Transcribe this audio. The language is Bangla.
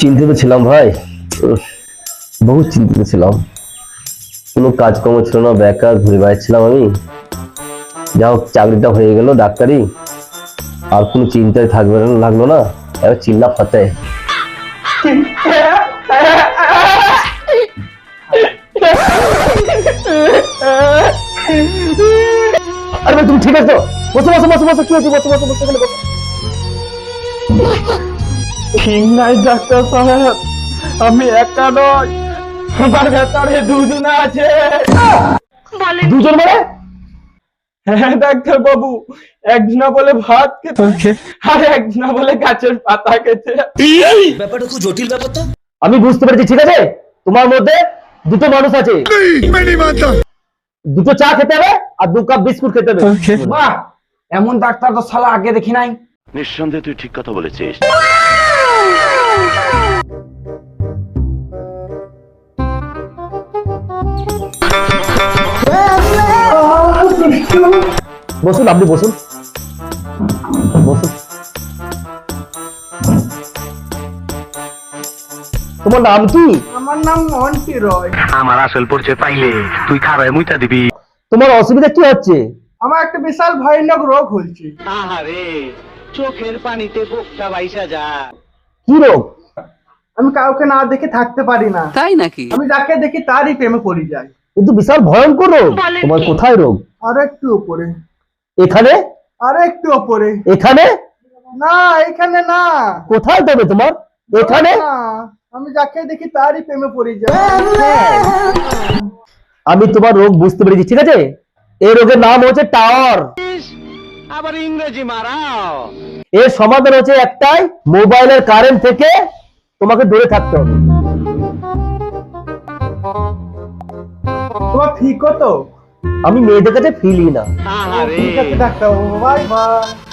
চিন্তিত ছিলাম ভাই, বহুত চিন্তিত ছিলাম। কোনো কাজকর্ম ছিল না, বেকার ঘুরে বেড়াচ্ছিলাম আমি। যা হোক চাকরিটা হয়ে গেল ডাক্তারি, আর কোনো চিন্তায় থাকবে না, লাগলো না। এবার চিল্লা ফাতে। আরে তুমি ঠিক আছো? বসো বসো বসো বসো, কি হয়েছে? বসো বসো বসো, এখানে বসো। ঠিক নাই ডাক্তার সাহেব, আমি একা নয়, আমার ভেতরে দুজন আছে। দুজন মানে? হ্যাঁ ডাক্তার বাবু, একজনা বলে ভাত খেতে আর একজনা বলে গাছের পাতা খেতে। ব্যাপারটা খুব জটিল ব্যাপার তো। আমি বুঝতে পেরেছি, ঠিক আছে। তোমার মধ্যে দুটো মানুষ আছে, দুটো চা খেতে হবে আর 2 কাপ বিস্কুট খেতে হবে। বাহ, এমন ডাক্তার তো শালা আগে দেখি নাই। নিঃসন্দেহে তুই ঠিক কথা বলেছিস। বসুন, আপনি বসুন বসুন। তোমার নাম কি? আমার নাম মন্টি রয়। আমার আসল পরিচয় পাইলে তুই খারায় মুইতা দিবি। তোমার অসুবিধা কি হচ্ছে? আমার একটা বিশাল ভয়ানক রোগ হয়েছে। আহারে, চোখের পানিতে বুকটা ভাইসা যায়। কি রোগ? আমি কাউকে না দেখে থাকতে পারি না। তাই নাকি? আমি যাকে দেখি তারই প্রেমে পড়ে যাই। কিন্তু বিশাল ভয়ঙ্কর রোগ। তোমার কোথায় রোগ? আর একটু উপরে। এখানে? আর একটু উপরে। এখানে? না, এখানে না। কোথায় তবে তোমার? এখানে? না, আমি যাকে দেখি তারই প্রেমে পড়ে যাই। আমি তোমার রোগ বুঝতে পেরেছি, ঠিক আছে। এই রোগের নাম হচ্ছে টাওয়ার। আবার ইংরেজি মারাও। এর সমাধান হচ্ছে একটাই, মোবাইলের কারেন্ট থেকে তোমাকে দূরে থাকতে হবে। তোমার ঠিক হতো? আমি মেয়েদের কাছে ফিলি না। আহারে, ঠিক আছে ডাক্তার, বাই বাই।